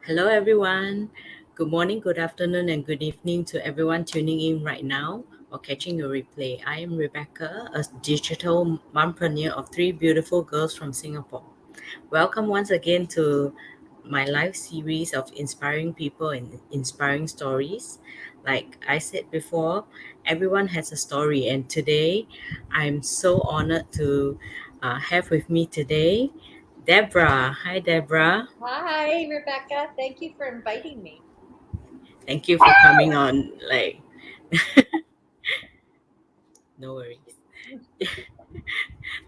Hello, everyone. Good morning, good afternoon, and good evening to everyone tuning in right now or catching a replay. I am Rebecca, a digital mompreneur of three beautiful girls from Singapore. Welcome once again to my live series of inspiring people and inspiring stories. Like I said before, everyone has a story, and today I'm so honored to have with me today Debra. Hi, Debra. Hi, Rebecca. Thank you for inviting me. Thank you for coming on. No worries.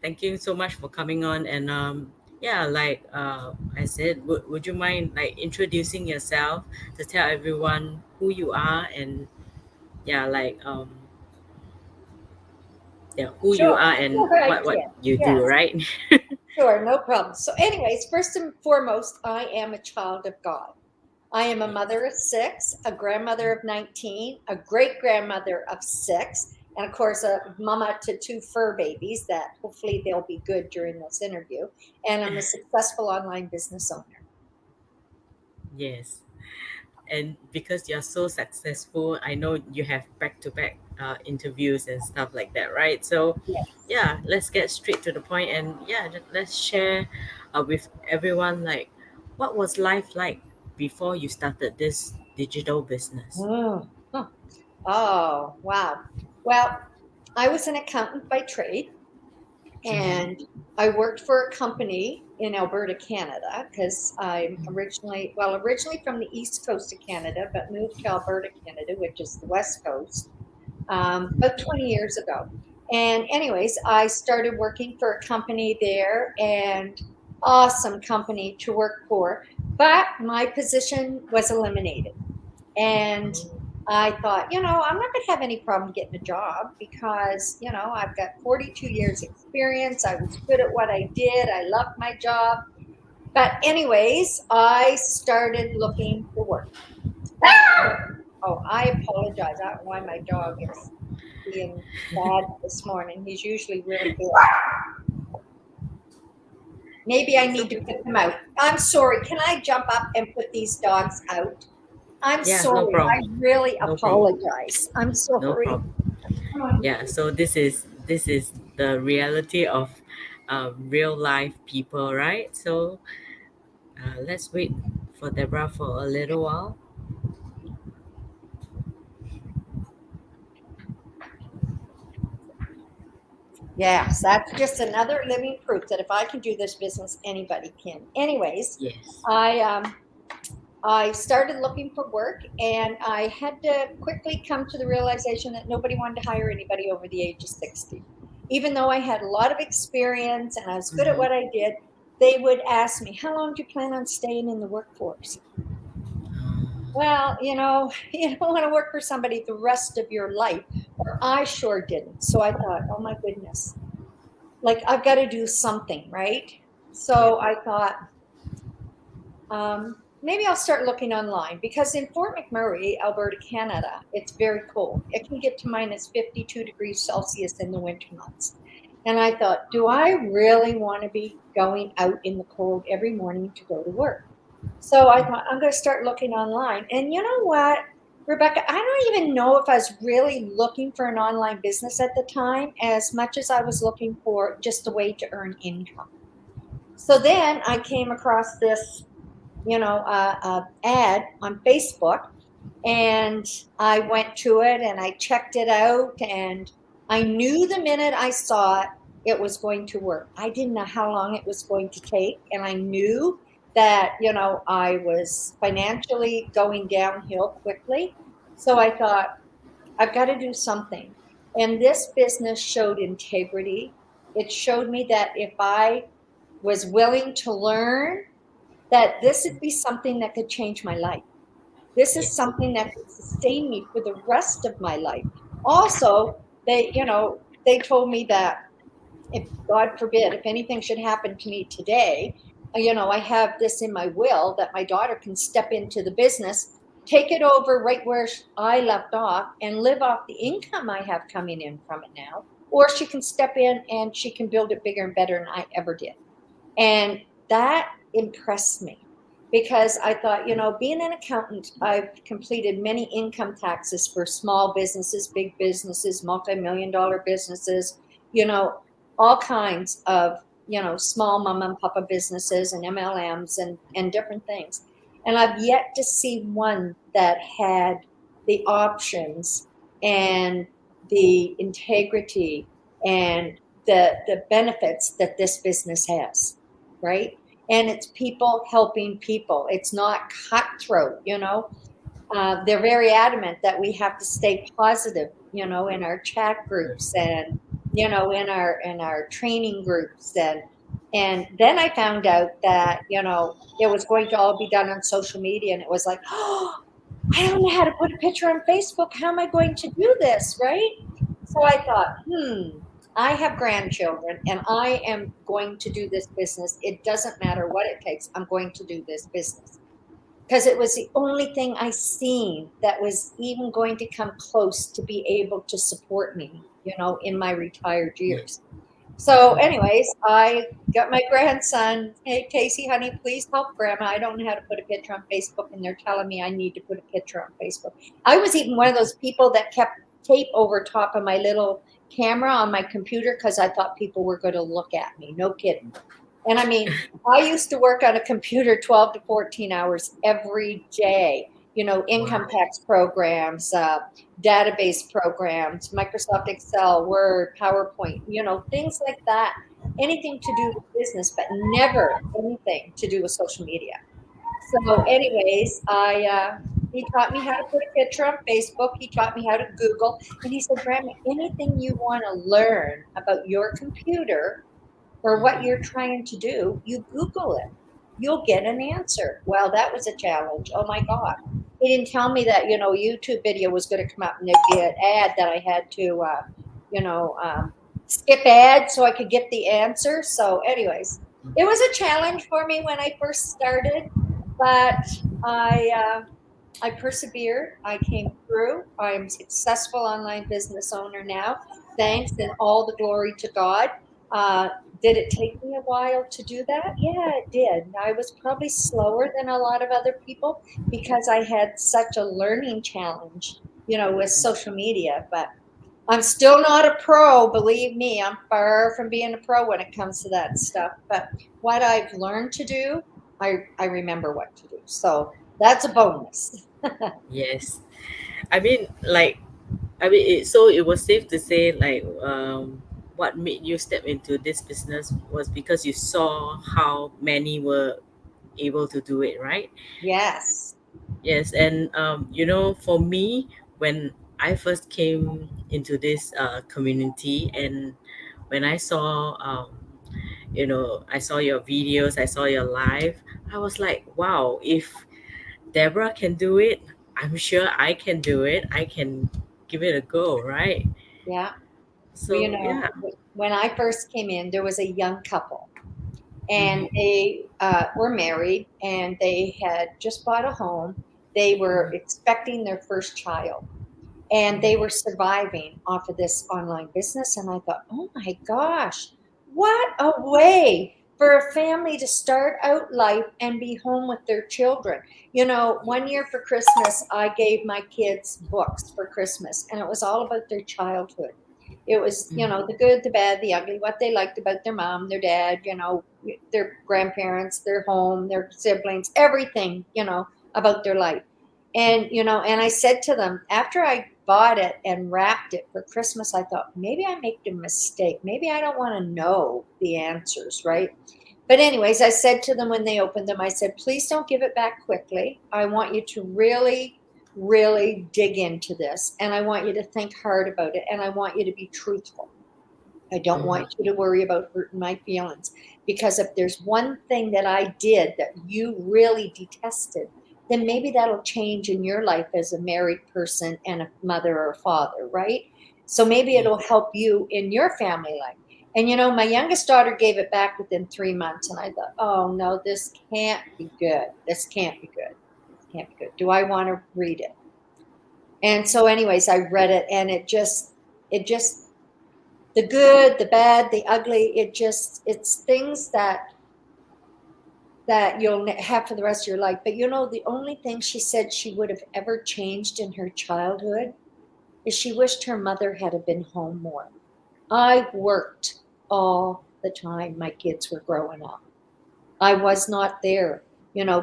Thank you so much for coming on. And yeah, I said, would you mind like introducing yourself to tell everyone who you are and yeah, who you Sure, are and sure, I what can. you do, Yes, right? sure, no problem. So, anyways, first and foremost, I am a child of God. I am a Yes. mother of six, a grandmother of 19, a great grandmother of six, and of course, a mama to two fur babies that hopefully they'll be good during this interview. And I'm a successful online business owner. Yes. And because you're so successful, I know you have back-to-back interviews and stuff like that, right? So Yes. yeah, let's get straight to the point and yeah, let's share with everyone like what was life like before you started this digital business. Oh, huh. Oh, wow. Well, I was an accountant by trade. And Mm-hmm. I worked for a company in Alberta, Canada, because I'm originally from the east coast of Canada, but moved to Alberta, Canada, which is the west coast, about 20 years ago. And, anyways, I started working for a company there, and awesome company to work for. But my position was eliminated. And Oh, I thought, I'm not going to have any problem getting a job because, I've got 42 years experience. I was good at what I did. I loved my job. But anyways, I started looking for work. Oh, I apologize. I don't know why my dog is being bad this morning. He's usually really good. Maybe I so need to put them out. I'm sorry. Can I jump up and put these dogs out? I'm yeah, no sorry. I problem. really No problem. apologize. I'm No sorry. problem. Yeah, so this is the reality of real life people, right? So let's wait for Deborah for a little while. Yes, that's just another living proof that if I can do this business, anybody can. Anyways, Yes. I um, I started looking for work, and I had to quickly come to the realization that nobody wanted to hire anybody over the age of 60. Even though I had a lot of experience and I was good at Mm-hmm. what I did, they would ask me, "How long do you plan on staying in the workforce?" Well, you don't want to work for somebody the rest of your life, or I sure didn't. So I thought, oh my goodness, like I've got to do something, right? Yeah. So I thought, maybe I'll start looking online because in Fort McMurray, Alberta, Canada, it's very cold. It can get to minus 52 degrees Celsius in the winter months. And I thought, do I really want to be going out in the cold every morning to go to work? So I thought, I'm going to start looking online. And you know what, Rebecca, I don't even know if I was really looking for an online business at the time as much as I was looking for just a way to earn income. So then I came across this, ad on Facebook, and I went to it and I checked it out, and I knew the minute I saw it, it was going to work. I didn't know how long it was going to take, and I knew that, I was financially going downhill quickly. So I thought, I've got to do something. And this business showed integrity. It showed me that if I was willing to learn, that this would be something that could change my life. This is Yes. something that could sustain me for the rest of my life. Also, they told me that if God forbid, if anything should happen to me today, I have this in my will that my daughter can step into the business, take it over right where I left off, and live off the income I have coming in from it now. Or she can step in and she can build it bigger and better than I ever did. And that impressed me because I thought, being an accountant, I've completed many income taxes for small businesses, big businesses, multi-million-dollar businesses, you know, all kinds of, small mom and papa businesses and MLMs and different things. And I've yet to see one that had the options and the integrity and the benefits that this business has, right? And it's people helping people. It's not cutthroat, they're very adamant that we have to stay positive, in our chat groups and, in our training groups. And then I found out that, it was going to all be done on social media. And it was like, oh, I don't know how to put a picture on Facebook. How am I going to do this? Right. So I thought, I have grandchildren and I am going to do this business. It doesn't matter what it takes. I'm going to do this business because it was the only thing I seen that was even going to come close to be able to support me, in my retired years. So, anyways, I got my grandson. Hey, Casey, honey, please help grandma. I don't know how to put a picture on Facebook, and they're telling me I need to put a picture on Facebook. I was even one of those people that kept tape over top of my little camera on my computer because I thought people were going to look at me. No kidding. And I mean, I used to work on a computer 12 to 14 hours every day, income Wow. tax programs, database programs, Microsoft Excel, Word, PowerPoint, things like that. Anything to do with business, but never anything to do with social media. So, anyways, he taught me how to put a picture on Facebook. He taught me how to Google, and he said, "Grandma, anything you want to learn about your computer or what you're trying to do, you Google it. You'll get an answer." Well, that was a challenge. Oh my God. He didn't tell me that, YouTube video was going to come up and there'd be an ad that I had to, you know, um, skip ads so I could get the answer. So, anyways, it was a challenge for me when I first started, but I persevered. I came through. I'm a successful online business owner now. Thanks and all the glory to God. Uh, did it take me a while to do that? Yeah, it did. I was probably slower than a lot of other people because I had such a learning challenge, with social media. But I'm still not a pro, believe me. I'm far from being a pro when it comes to that stuff. But what I've learned to do, I remember what to do. So that's a bonus. Yes. I mean, like, so it was safe to say, like, what made you step into this business was because you saw how many were able to do it, right? Yes. Yes, and for me, when I first came into this community, and when I saw, I saw your videos, I saw your live, I was like, wow, if Deborah can do it, I'm sure I can do it. I can give it a go, right? Yeah. Well, So yeah. when I first came in, there was a young couple and Mm-hmm. they were married and they had just bought a home. They were expecting their first child and they were surviving off of this online business. And I thought, oh my gosh, what a way for a family to start out life and be home with their children. One year for Christmas, I gave my kids books for Christmas, and it was all about their childhood. It was, the good, the bad, the ugly, what they liked about their mom, their dad, their grandparents, their home, their siblings, everything, about their life. And I said to them, after I bought it and wrapped it for Christmas, I thought, maybe I made a mistake. Maybe I don't want to know the answers, right? But anyways, I said to them when they opened them, I said, please don't give it back quickly. I want you to really, really dig into this. And I want you to think hard about it. And I want you to be truthful. I don't want you to worry about hurting my feelings. Because if there's one thing that I did that you really detested, then maybe that'll change in your life as a married person and a mother or a father, right? So maybe it'll help you in your family life. And my youngest daughter gave it back within 3 months. And I thought, oh no, this can't be good. This can't be good. This can't be good. Do I want to read it? And so, anyways, I read it and it just, the good, the bad, the ugly, it's things that that you'll have for the rest of your life. But you know, the only thing she said she would have ever changed in her childhood is she wished her mother had been home more. I worked all the time my kids were growing up. I was not there,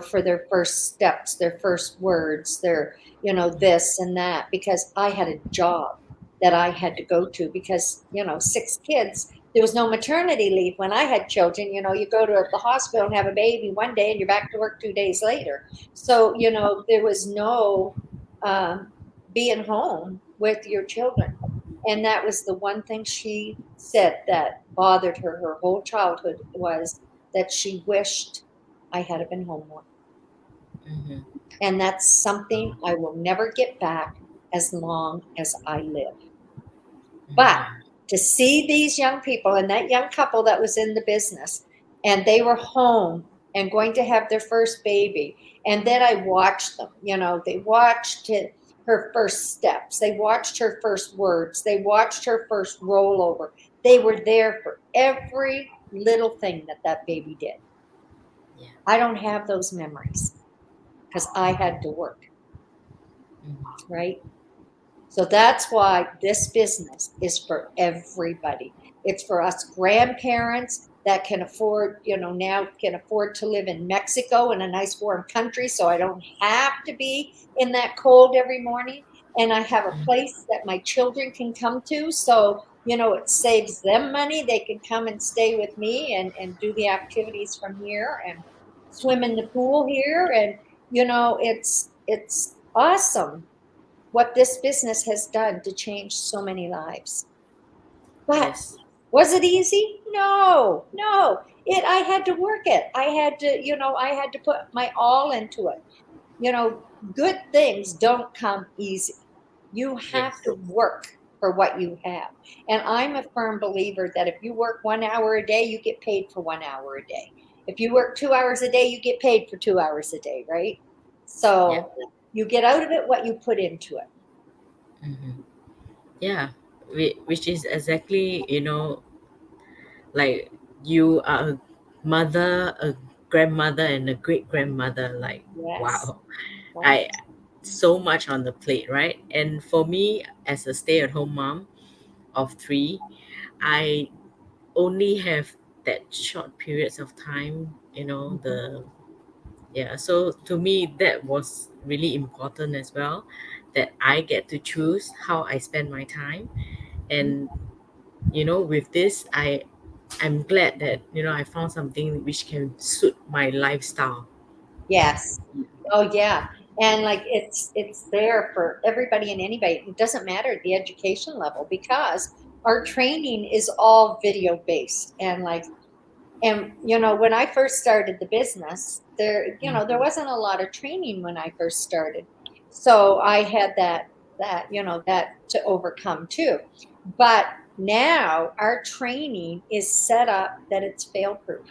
for their first steps, their first words, their, this and that, because I had a job that I had to go to because, 6 kids. There was no maternity leave when I had children. You go to the hospital and have a baby one day and you're back to work 2 days later. So, there was no um, being home with your children. And that was the one thing she said that bothered her whole childhood was that she wished I had been home more. Mm-hmm. And that's something I will never get back as long as I live. But Mm-hmm. to see these young people and that young couple that was in the business, and they were home and going to have their first baby, and then I watched them, they watched her first steps, they watched her first words, they watched her first rollover. They were there for every little thing that baby did. Yeah. I don't have those memories because I had to work, Mm-hmm. right? So that's why this business is for everybody. It's for us grandparents that can afford, now can afford to live in Mexico in a nice warm country so I don't have to be in that cold every morning. And I have a place that my children can come to. So, it saves them money. They can come and stay with me and do the activities from here and swim in the pool here. And, it's awesome what this business has done to change so many lives. But Yes. was it easy? No, no. I had to work it. I had to put my all into it. Good things don't come easy. You have Yes. to work for what you have. And I'm a firm believer that if you work 1 hour a day, you get paid for 1 hour a day. If you work 2 hours a day, you get paid for 2 hours a day, right? Yeah. So you get out of it what you put into it. Mm-hmm. Yeah. Which is exactly, like you are a mother, a grandmother, and a great grandmother. Like, Yes. wow, Right. I so much on the plate, right? And for me, as a stay-at-home mom of three, I only have that short periods of time. Mhm. The Yeah, so to me that was really important as well, that I get to choose how I spend my time. And with this, I'm glad that I found something which can suit my lifestyle. Yes. Oh yeah. And like it's there for everybody and anybody. It doesn't matter the education level because our training is all video based and when I first started the business, there Mm-hmm. wasn't a lot of training when I first started. So I had that to overcome too. But now our training is set up that it's fail proof.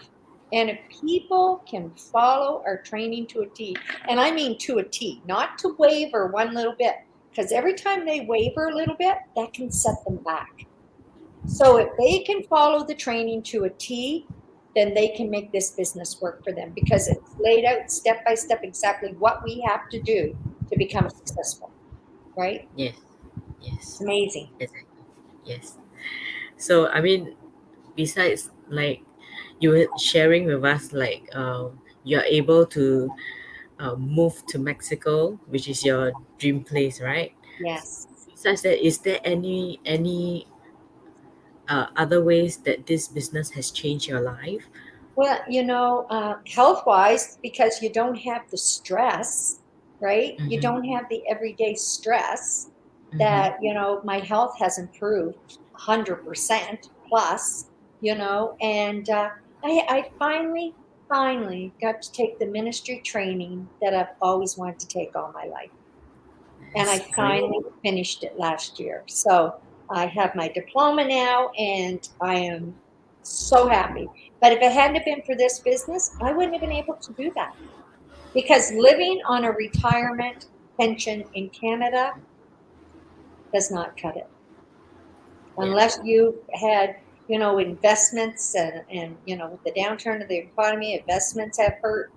And if people can follow our training to a T, and I mean to a T, not to waver one little bit, because every time they waver a little bit, that can set them back. So if they can follow the training to a T, then they can make this business work for them because it's laid out step by step exactly what we have to do to become successful, right? Yes, It's yes, amazing. exactly. Yes. So I mean, besides like you were sharing with us, like you're able to move to Mexico, which is your dream place, right? Yes. Besides that, is there any other ways that this business has changed your life? Well, health wise, because you don't have the stress, right? You Mm-hmm. don't have the everyday stress Mm-hmm. that, my health has improved 100% plus, and I finally got to take the ministry training that I've always wanted to take all my life. And That's I great. finally finished it last year. So I have my diploma now and I am so happy. But if it hadn't been for this business, I wouldn't have been able to do that because living on a retirement pension in Canada does not cut it Yeah. unless you had, investments and with the downturn of the economy, investments have hurt.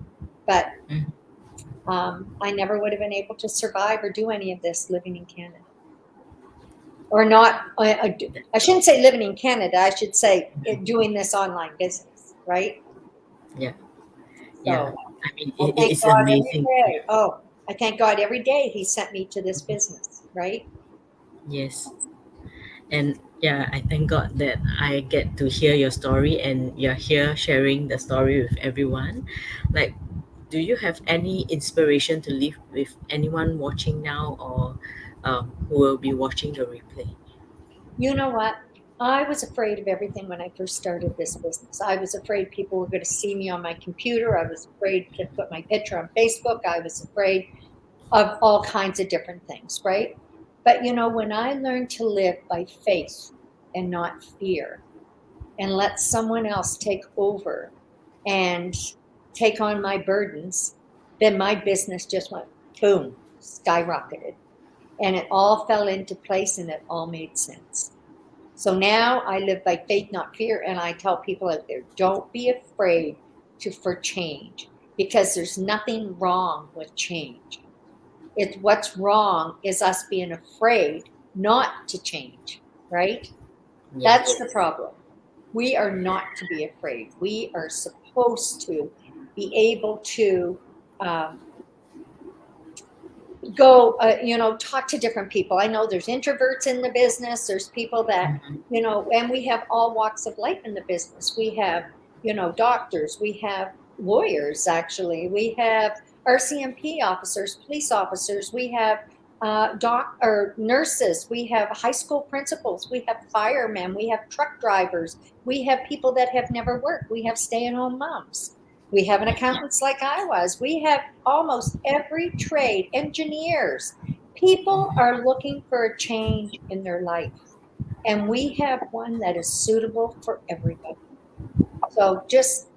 But Mhm. I never would have been able to survive or do any of this living in Canada. Or not, I shouldn't say living in Canada, I should say doing this online business, right? Yeah, yeah. So I mean, I thank it's God every amazing. day. Oh, I thank God every day He sent me to this business, right? Yes. And yeah, I thank God that I get to hear your story and you're here sharing the story with everyone. Like, do you have any inspiration to leave with anyone watching now or who will be watching the replay? You know what? I was afraid of everything when I first started this business. I was afraid people were going to see me on my computer. I was afraid to put my picture on Facebook. I was afraid of all kinds of different things, right? But when I learned to live by faith and not fear and let someone else take over and take on my burdens, then my business just went boom, skyrocketed. And it all fell into place and it all made sense. So now I live by faith, not fear. And I tell people out there, don't be afraid for change because there's nothing wrong with change. It's what's wrong is us being afraid not to change, right? That's Yes. the problem. We are not to be afraid. We are supposed to be able to um, go, talk to different people. I know there's introverts in the business. There's people that, Mhm. and we have all walks of life in the business. We have, doctors. We have lawyers, actually. We have RCMP officers, police officers. We have doc or nurses. We have high school principals. We have firemen. We have truck drivers. We have people that have never worked. We have stay-at-home moms. We have an accountants like I was. We have almost every trade, engineers. People are looking for a change in their life, and we have one that is suitable for everybody. So just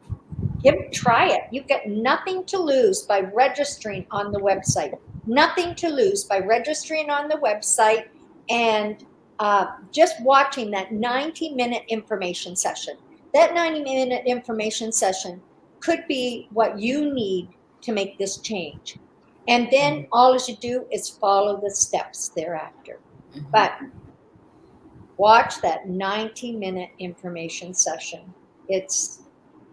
try it. You've got nothing to lose by registering on the website. Nothing to lose by registering on the website and just watching that 90-minute information session. That 90-minute information session could be what you need to make this change. And then all you do is follow the steps thereafter. But watch that 90-minute information session. It's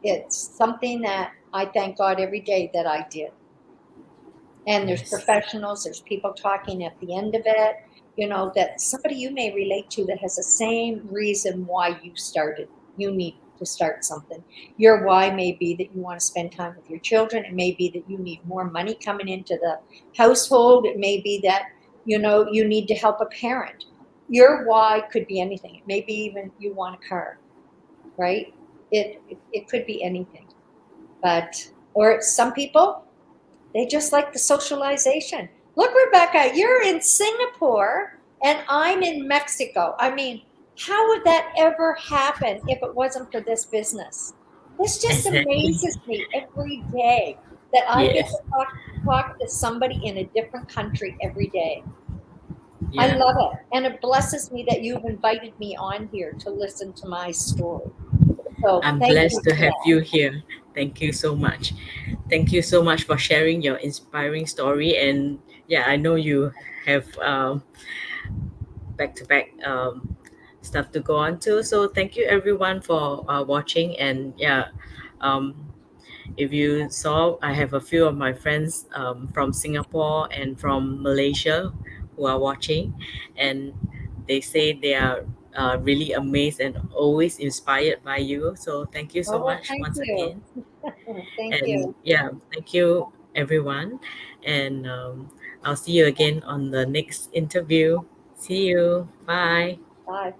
it's something that I thank God every day that I did. And there's Yes. professionals, there's people talking at the end of it, that somebody you may relate to that has the same reason why you started. You need to start something. Your why may be that you want to spend time with your children. It may be that you need more money coming into the household. It may be that, you need to help a parent. Your why could be anything. It may be even you want a car, right? It could be anything. But, or some people, they just like the socialization. Look, Rebecca, you're in Singapore and I'm in Mexico. I mean, how would that ever happen if it wasn't for this business? This just Exactly. amazes me every day that I get Yes. to talk to somebody in a different country every day. I Yeah. love it. And it blesses me that you've invited me on here to listen to my story. So I'm thank blessed you to for have that. you here. Thank you so much. Thank you so much for sharing your inspiring story. And yeah, I know you have back to back stuff to go on to. So thank you everyone for watching. And yeah, um, if you saw, I have a few of my friends from Singapore and from Malaysia who are watching, and they say they are really amazed and always inspired by you. So thank you so Oh, well, much thank once you. again. Thank And you. yeah, thank you everyone. And I'll see you again on the next interview. See you. Bye. Bye.